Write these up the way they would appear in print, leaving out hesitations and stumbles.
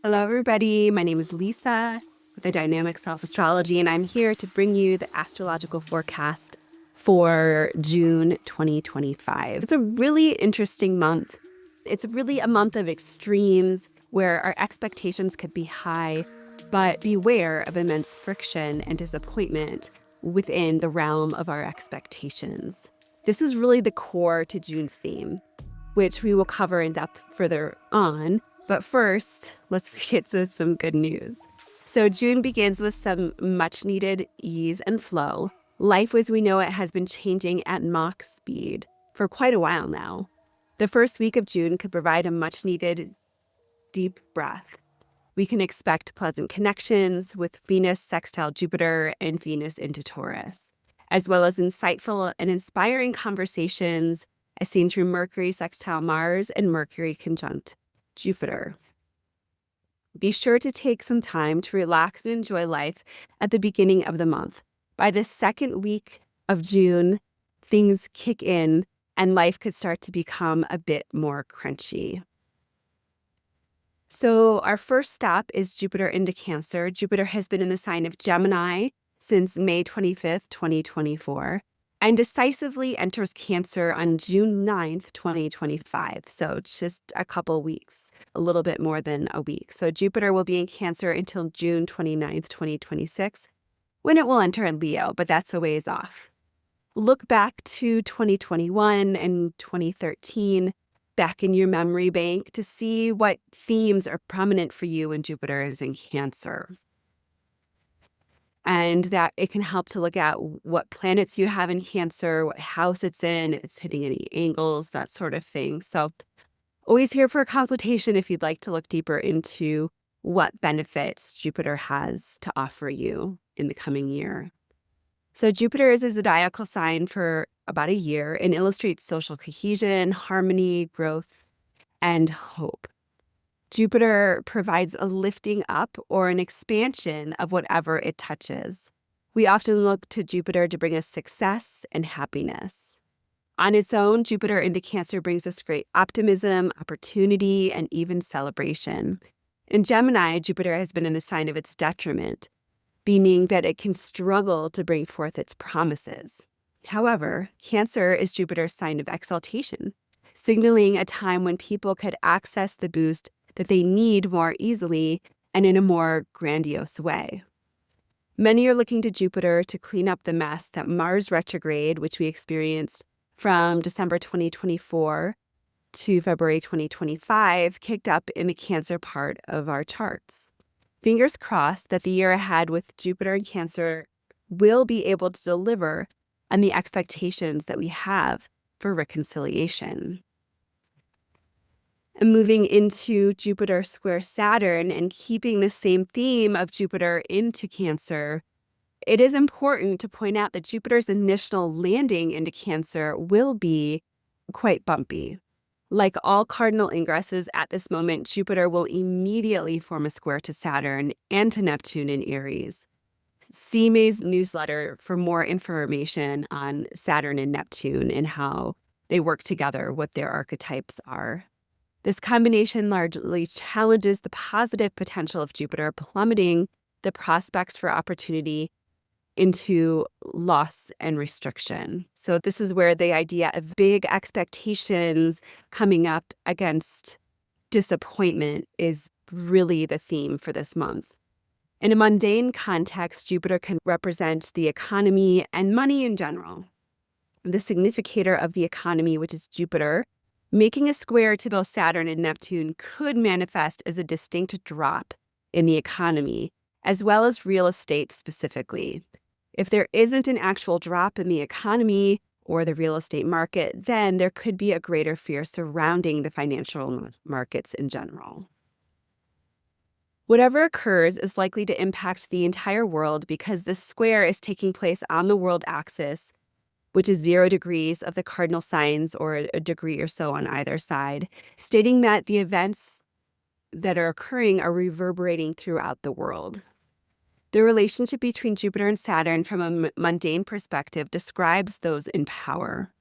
Hello, everybody. My name is Lisa with the Dynamic Self Astrology, and I'm here to bring you the astrological forecast for June 2025. It's a really interesting month. It's really a month of extremes where our expectations could be high, but beware of immense friction and disappointment within the realm of our expectations. This is really the core to June's theme, which we will cover in depth further on. But first, let's get to some good news. So June begins with some much needed ease and flow. Life as we know it has been changing at Mach speed for quite a while now. The first week of June could provide a much needed deep breath. We can expect pleasant connections with Venus sextile Jupiter and Venus into Taurus, as well as insightful and inspiring conversations as seen through Mercury sextile Mars and Mercury conjunct Jupiter. Be sure to take some time to relax and enjoy life at the beginning of the month. By the second week of June, things kick in and life could start to become a bit more crunchy. So our first stop is Jupiter into Cancer. Jupiter has been in the sign of Gemini since May 25th, 2024, and decisively enters Cancer on June 9th, 2025. So just a couple weeks, a little bit more than a week. So Jupiter will be in Cancer until June 29th, 2026, when it will enter in Leo, but that's a ways off. Look back to 2021 and 2013, back in your memory bank to see what themes are prominent for you when Jupiter is in Cancer. And that it can help to look at what planets you have in Cancer, what house it's in, if it's hitting any angles, that sort of thing. So always here for a consultation if you'd like to look deeper into what benefits Jupiter has to offer you in the coming year. So Jupiter is a zodiacal sign for about a year and illustrates social cohesion, harmony, growth, and hope. Jupiter provides a lifting up or an expansion of whatever it touches. We often look to Jupiter to bring us success and happiness. On its own, Jupiter into Cancer brings us great optimism, opportunity, and even celebration. In Gemini, Jupiter has been in the sign of its detriment, meaning that it can struggle to bring forth its promises. However, Cancer is Jupiter's sign of exaltation, signaling a time when people could access the boost that they need more easily and in a more grandiose way. Many are looking to Jupiter to clean up the mess that Mars retrograde, which we experienced from December 2024 to February 2025, kicked up in the Cancer part of our charts. Fingers crossed that the year ahead with Jupiter and Cancer will be able to deliver on the expectations that we have for reconciliation. And moving into Jupiter square Saturn and keeping the same theme of Jupiter into Cancer, it is important to point out that Jupiter's initial landing into Cancer will be quite bumpy. Like all cardinal ingresses at this moment, Jupiter will immediately form a square to Saturn and to Neptune in Aries. See May's newsletter for more information on Saturn and Neptune and how they work together, what their archetypes are. This combination largely challenges the positive potential of Jupiter, plummeting the prospects for opportunity into loss and restriction. So this is where the idea of big expectations coming up against disappointment is really the theme for this month. In a mundane context, Jupiter can represent the economy and money in general. The significator of the economy, which is Jupiter, making a square to both Saturn and Neptune, could manifest as a distinct drop in the economy, as well as real estate specifically. If there isn't an actual drop in the economy or the real estate market, then there could be a greater fear surrounding the financial markets in general. Whatever occurs is likely to impact the entire world because this square is taking place on the world axis, which is 0 degrees of the cardinal signs or a degree or so on either side, stating that the events that are occurring are reverberating throughout the world. The relationship between Jupiter and Saturn from a mundane perspective describes those in power.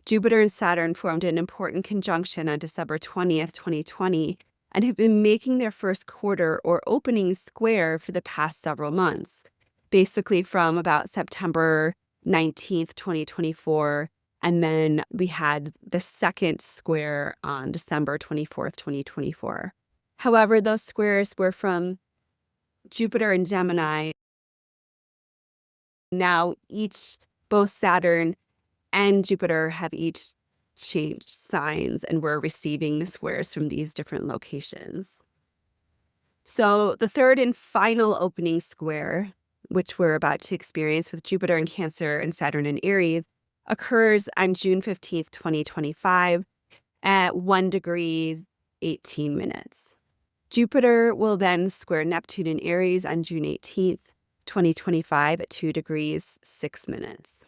Jupiter and Saturn formed an important conjunction on December 20th, 2020, and have been making their first quarter or opening square for the past several months, basically from about September 19th, 2024. And then we had the second square on December 24th, 2024. However, those squares were from Jupiter and Gemini. Now both Saturn and Jupiter have each changed signs, and we're receiving the squares from these different locations. So the third and final opening square, which we're about to experience with Jupiter in Cancer and Saturn in Aries, occurs on June 15th, 2025 at 1 degree 18 minutes. Jupiter will then square Neptune in Aries on June 18th, 2025 at 2 degrees 6 minutes.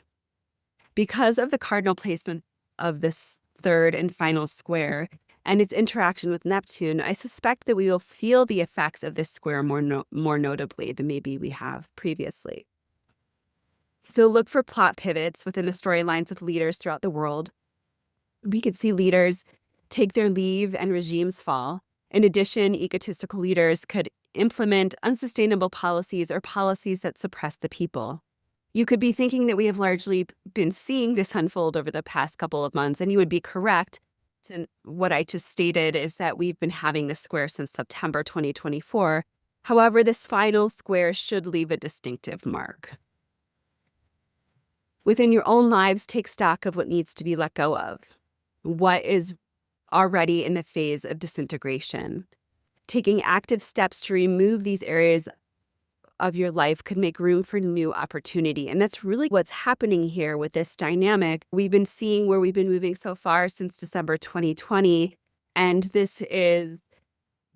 Because of the cardinal placement of this third and final square and its interaction with Neptune, I suspect that we will feel the effects of this square more notably than maybe we have previously. So look for plot pivots within the storylines of leaders throughout the world. We could see leaders take their leave and regimes fall. In addition, egotistical leaders could implement unsustainable policies or policies that suppress the people. You could be thinking that we have largely been seeing this unfold over the past couple of months, and you would be correct. And what I just stated is that we've been having this square since September 2024. However, this final square should leave a distinctive mark. Within your own lives, take stock of what needs to be let go of, what is already in the phase of disintegration. Taking active steps to remove these areas of your life could make room for new opportunity. And that's really what's happening here with this dynamic. We've been seeing where we've been moving so far since December 2020. And this is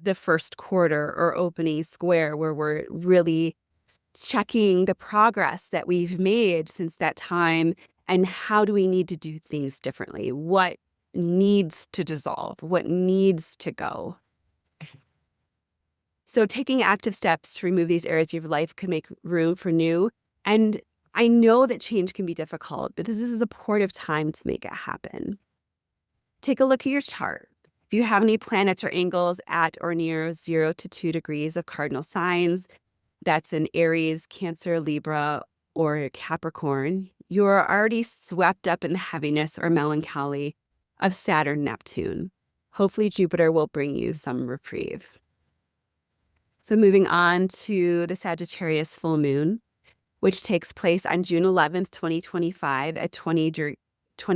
the first quarter or opening square where we're really checking the progress that we've made since that time and how do we need to do things differently? What needs to dissolve? What needs to go? So taking active steps to remove these areas of your life can make room for new. And I know that change can be difficult, but this is a supportive time to make it happen. Take a look at your chart. If you have any planets or angles at or near 0 to 2 degrees of cardinal signs, that's in Aries, Cancer, Libra, or Capricorn, you are already swept up in the heaviness or melancholy of Saturn, Neptune. Hopefully Jupiter will bring you some reprieve. So moving on to the Sagittarius full moon, which takes place on June 11th, 2025 at 20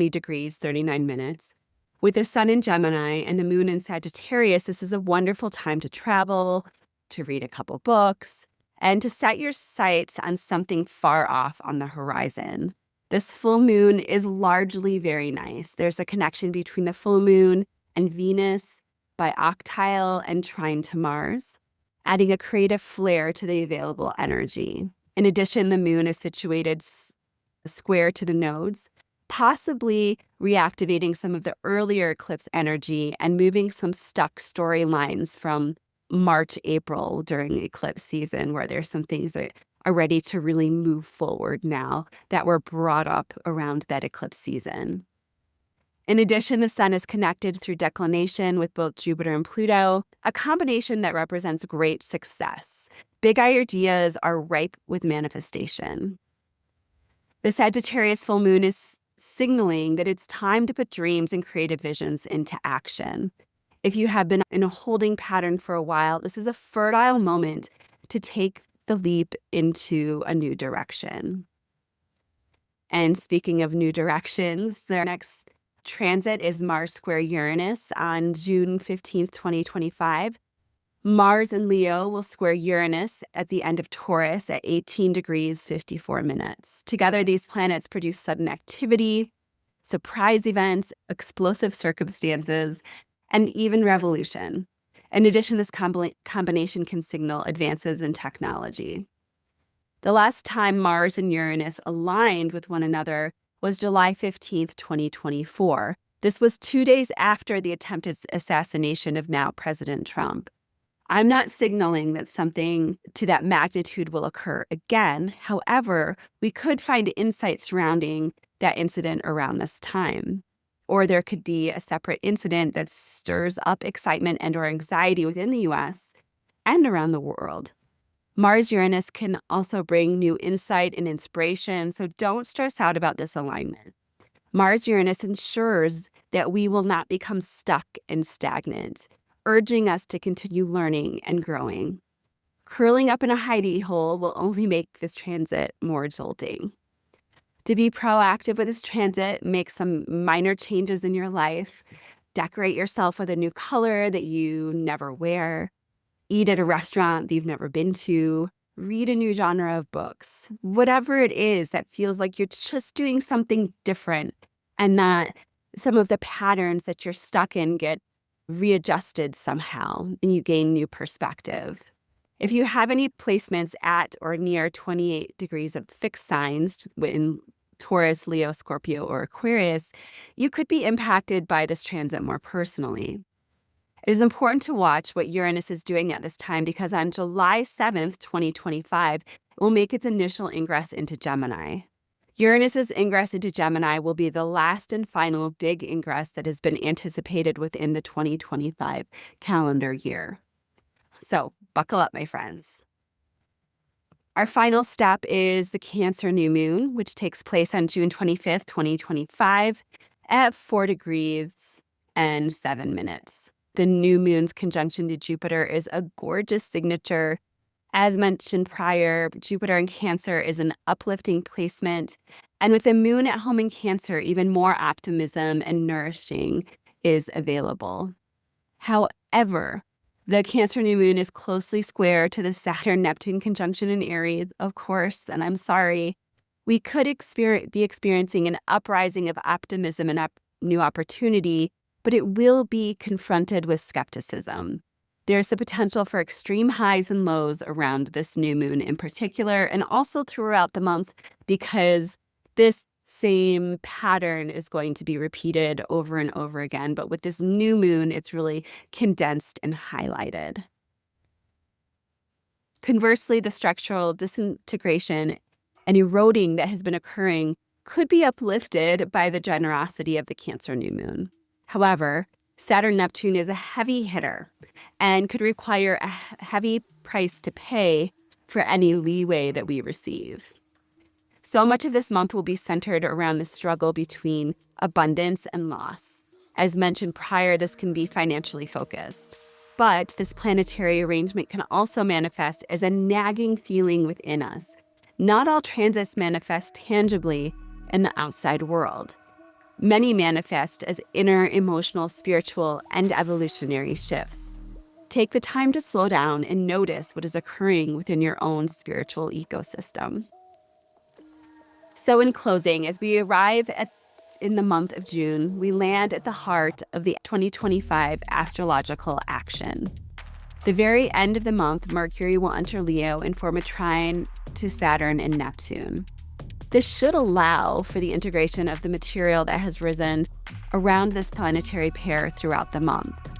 degrees 39 minutes. With the sun in Gemini and the moon in Sagittarius, this is a wonderful time to travel, to read a couple books, and to set your sights on something far off on the horizon. This full moon is largely very nice. There's a connection between the full moon and Venus by octile and trine to Mars, adding a creative flair to the available energy. In addition, the moon is situated square to the nodes, possibly reactivating some of the earlier eclipse energy and moving some stuck storylines from March, April during eclipse season, where there's some things that are ready to really move forward now that were brought up around that eclipse season. In addition, the sun is connected through declination with both Jupiter and Pluto, a combination that represents great success. Big ideas are ripe with manifestation. The Sagittarius full moon is signaling that it's time to put dreams and creative visions into action. If you have been in a holding pattern for a while, this is a fertile moment to take the leap into a new direction. And speaking of new directions, their next transit is Mars square Uranus on June 15th, 2025. Mars in Leo will square Uranus at the end of Taurus at 18 degrees 54 minutes. Together, these planets produce sudden activity, surprise events, explosive circumstances, and even revolution. In addition, this combination can signal advances in technology. The last time Mars and Uranus aligned with one another was July 15th, 2024. This was 2 days after the attempted assassination of now President Trump. I'm not signaling that something to that magnitude will occur again. However, we could find insight surrounding that incident around this time. or there could be a separate incident that stirs up excitement and or anxiety within the US and around the world. Mars-Uranus can also bring new insight and inspiration, so don't stress out about this alignment. Mars-Uranus ensures that we will not become stuck and stagnant, urging us to continue learning and growing. Curling up in a hidey hole will only make this transit more jolting. To be proactive with this transit, make some minor changes in your life. Decorate yourself with a new color that you never wear. Eat at a restaurant that you've never been to. Read a new genre of books. Whatever it is that feels like you're just doing something different and that some of the patterns that you're stuck in get readjusted somehow and you gain new perspective. If you have any placements at or near 28 degrees of fixed signs in Taurus, Leo, Scorpio, or Aquarius, you could be impacted by this transit more personally. It is important to watch what Uranus is doing at this time because on July 7th, 2025, it will make its initial ingress into Gemini. Uranus's ingress into Gemini will be the last and final big ingress that has been anticipated within the 2025 calendar year. So buckle up, my friends. Our final step is the Cancer new moon, which takes place on June 25th, 2025 at 4 degrees and 7 minutes. The new moon's conjunction to Jupiter is a gorgeous signature. As mentioned prior, Jupiter in Cancer is an uplifting placement. And with the moon at home in Cancer, even more optimism and nourishing is available. However, the Cancer new moon is closely square to the Saturn-Neptune conjunction in Aries, of course, and I'm sorry. We could be experiencing an uprising of optimism and new opportunity, but it will be confronted with skepticism. There's the potential for extreme highs and lows around this new moon in particular, and also throughout the month because this same pattern is going to be repeated over and over again. But with this new moon, it's really condensed and highlighted. Conversely, the structural disintegration and eroding that has been occurring could be uplifted by the generosity of the Cancer new moon. However, Saturn-Neptune is a heavy hitter and could require a heavy price to pay for any leeway that we receive. So much of this month will be centered around the struggle between abundance and loss. As mentioned prior, this can be financially focused. But this planetary arrangement can also manifest as a nagging feeling within us. Not all transits manifest tangibly in the outside world. Many manifest as inner, emotional, spiritual, and evolutionary shifts. Take the time to slow down and notice what is occurring within your own spiritual ecosystem. So in closing, as we arrive in the month of June, we land at the heart of the 2025 astrological action. The very end of the month, Mercury will enter Leo and form a trine to Saturn and Neptune. This should allow for the integration of the material that has risen around this planetary pair throughout the month.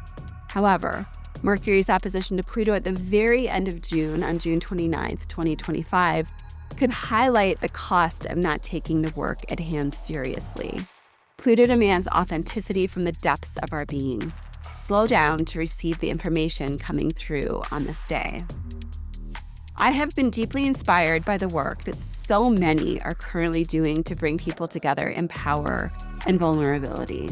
However, Mercury's opposition to Pluto at the very end of June, on June 29th, 2025, could highlight the cost of not taking the work at hand seriously. Pluto demands authenticity from the depths of our being. Slow down to receive the information coming through on this day. I have been deeply inspired by the work that so many are currently doing to bring people together in power and vulnerability.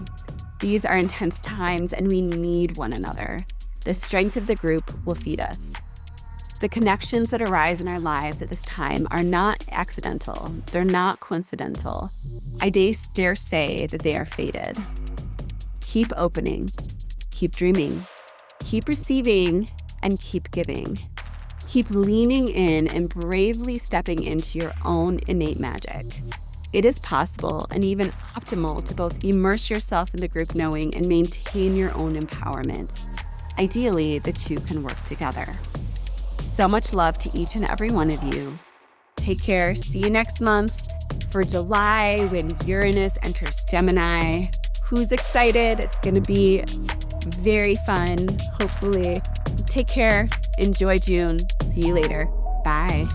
These are intense times and we need one another. The strength of the group will feed us. The connections that arise in our lives at this time are not accidental. They're not coincidental. I dare say that they are fated. Keep opening, keep dreaming, keep receiving, and keep giving. Keep leaning in and bravely stepping into your own innate magic. It is possible and even optimal to both immerse yourself in the group knowing and maintain your own empowerment. Ideally, the two can work together. So much love to each and every one of you. Take care. See you next month for July when Uranus enters Gemini. Who's excited? It's going to be very fun, hopefully. Take care. Enjoy June. See you later. Bye.